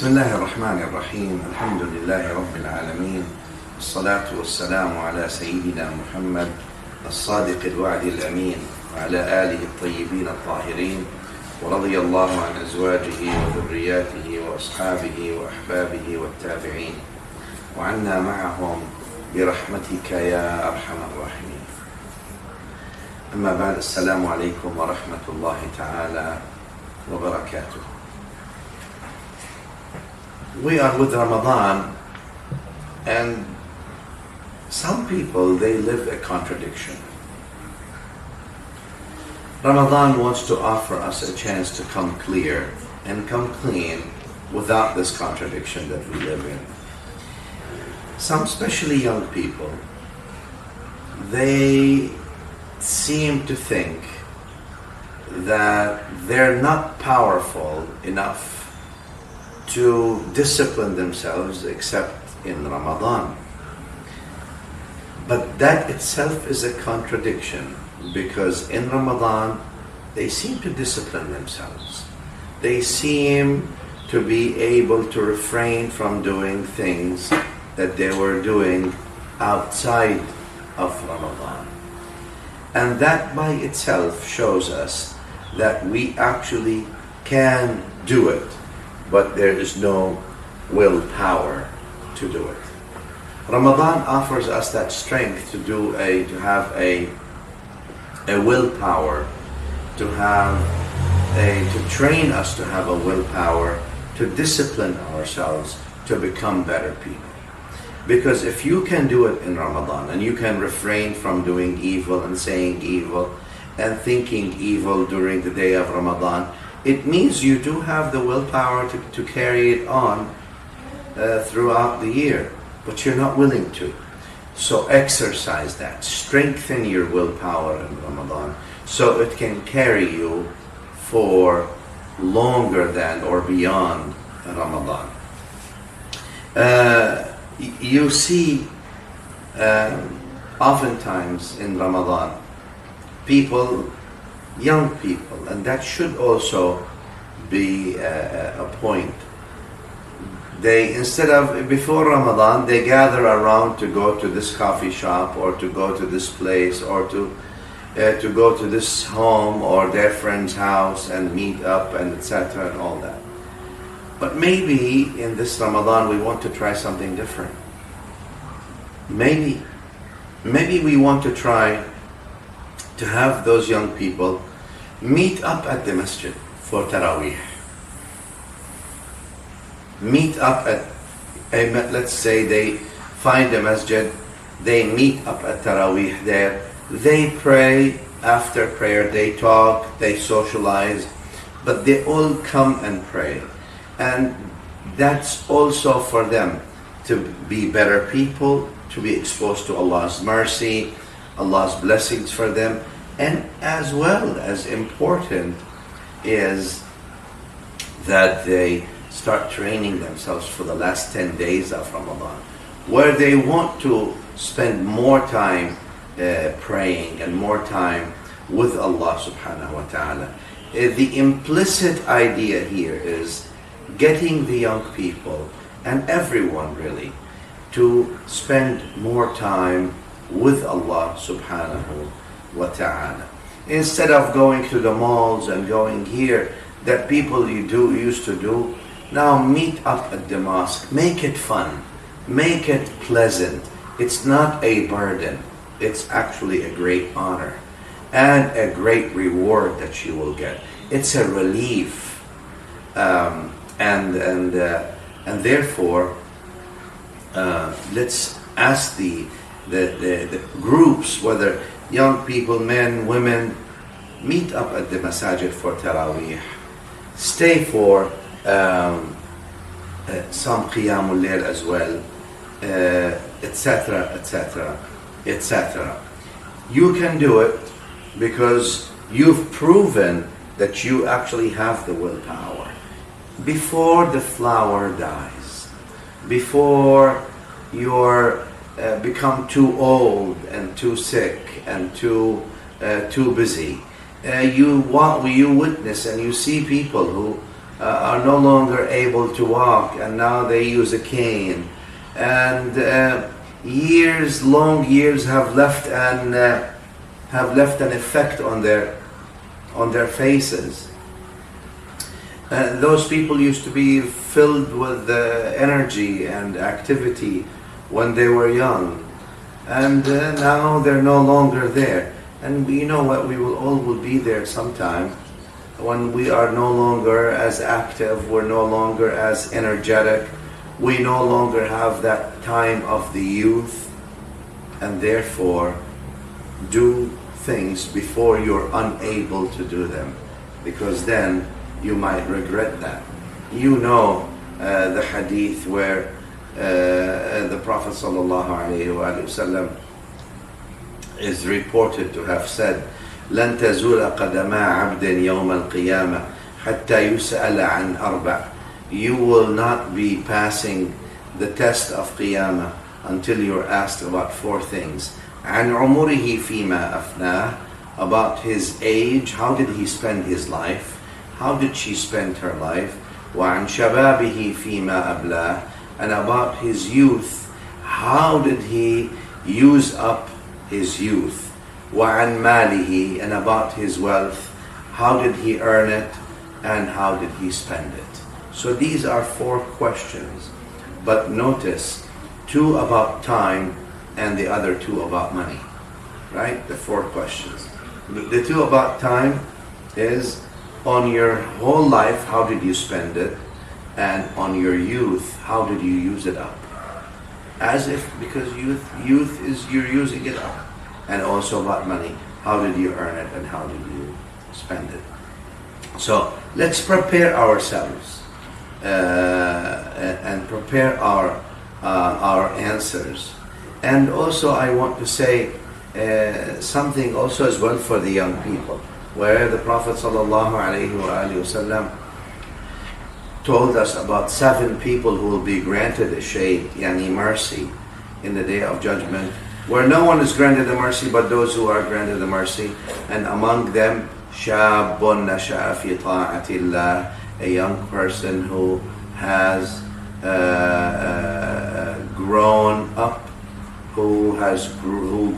بسم الله الرحمن الرحيم الحمد لله رب العالمين والصلاة والسلام على سيدنا محمد الصادق الوعد الأمين وعلى آله الطيبين الطاهرين ورضي الله عن أزواجه وذرياته وأصحابه وأحبابه والتابعين وعنا معهم برحمتك يا أرحم الراحمين. أما بعد، السلام عليكم ورحمة الله تعالى وبركاته. We are with Ramadan, and some people, they live a contradiction. Ramadan wants to offer us a chance to come clear and come clean without this contradiction that we live in. Some, especially young people, they seem to think that they're not powerful enough to discipline themselves except in Ramadan. But that itself is a contradiction, because in Ramadan they seem to discipline themselves. They seem to be able to refrain from doing things that they were doing outside of Ramadan. And that by itself shows us that we actually can do it, but there is no willpower to do it. Ramadan offers us that strength to have a willpower, to train us to have a willpower, to discipline ourselves to become better people. Because if you can do it in Ramadan, and you can refrain from doing evil and saying evil and thinking evil during the day of Ramadan, it means you do have the willpower to carry it on throughout the year, but you're not willing to. So exercise that, strengthen your willpower in Ramadan so it can carry you for longer than or beyond Ramadan. You see, oftentimes in Ramadan, young people, and that should also be a point. They, instead of before Ramadan, they gather around to go to this coffee shop or to go to this place or to go to this home or their friend's house and meet up and etc. and all that. But maybe in this Ramadan we want to try something different. Maybe we want to try to have those young people meet up at the masjid for Taraweeh. Meet up at, let's say they find a masjid, they meet up at Taraweeh there, they pray, after prayer they talk, they socialize, but they all come and pray. And that's also for them to be better people, to be exposed to Allah's mercy, Allah's blessings for them. And as well as important is that they start training themselves for the last 10 days of Ramadan, where they want to spend more time praying and more time with Allah subhanahu wa ta'ala. The implicit idea here is getting the young people and everyone really to spend more time with Allah subhanahu wa ta'ala. Instead of going to the malls and going here that people used to do, now meet up at the mosque. Make it fun, make it pleasant. It's not a burden, it's actually a great honor and a great reward that you will get. It's a relief, and therefore let's ask the groups, whether young people, men, women, meet up at the masajid for Taraweeh. Stay for some Qiyamul Layl as well, etc., etc., etc. You can do it because you've proven that you actually have the willpower. Before the flower dies, before you're become too old and too sick and too busy, you witness and you see people who are no longer able to walk, and now they use a cane. And long years have left an effect on their faces. Those people used to be filled with energy and activity when they were young, and now they're no longer there. And you know what? We all will be there sometime when we are no longer as active, we're no longer as energetic, we no longer have that time of the youth, and therefore do things before you're unable to do them, because then you might regret that. You know the hadith where the Prophet ﷺ is reported to have said, لن تزول قدما عبد يوم القيامة حتى يسأل عن أربع. You will not be passing the test of Qiyamah until you're asked about four things. عن عمره فيما أفناه, about his age, how did he spend his life, how did she spend her life. وعن شبابه فيما أبلاه, and about his youth, how did he use up his youth. وعن ماله, and about his wealth, how did he earn it and how did he spend it. So these are four questions, but notice two about time and the other two about money, right? The four questions. The two about time is on your whole life, how did you spend it, and on your youth, how did you use it up. As if, because youth is you're using it up. And also about money, how did you earn it and how did you spend it. So let's prepare ourselves and prepare our answers. And also I want to say something also as well for the young people, where the Prophet ﷺ told us about 7 people who will be granted a shaykh, yani mercy, in the day of judgment, where no one is granted the mercy but those who are granted the mercy. And among them, شَابٌ نَشَأَ فِي طَاعَةِ اللَّهِ, a young person who has grown up, who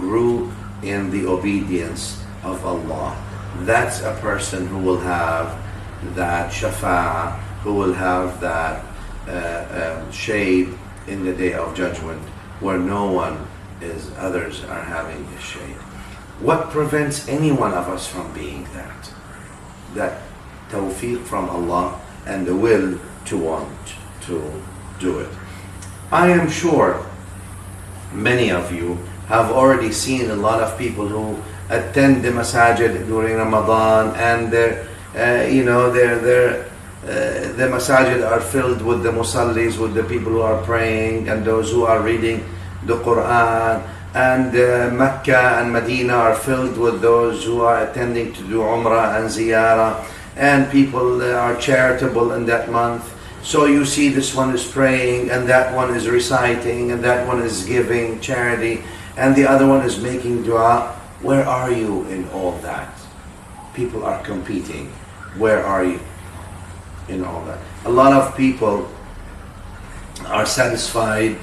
grew in the obedience of Allah. That's a person who will have that shafa'ah, who will have that shade in the day of judgment, where no one is, others are having a shade. What prevents any one of us from being that? That tawfiq from Allah and the will to want to do it. I am sure many of you have already seen a lot of people who attend the masajid during Ramadan, and the masajid are filled with the musallis, with the people who are praying and those who are reading the Quran, and Mecca and Madina are filled with those who are attending to do Umrah and Ziyarah, and people are charitable in that month. So you see this one is praying, and that one is reciting, and that one is giving charity, and the other one is making dua. Where are you in all that? People are competing. Where are you in all that? A lot of people are satisfied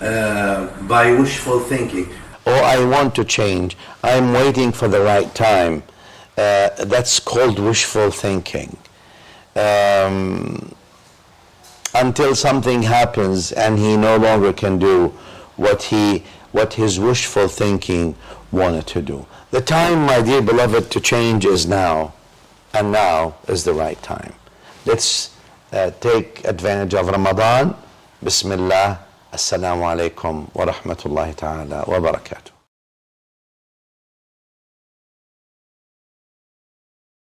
by wishful thinking. Oh, I want to change. I'm waiting for the right time. That's called wishful thinking. Until something happens and he no longer can do what his wishful thinking wanted to do. The time, my dear beloved, to change is now, and now is the right time. Let's take advantage of Ramadan. Bismillah. Assalamu alaikum wa rahmatullahi ta'ala wa barakatuh.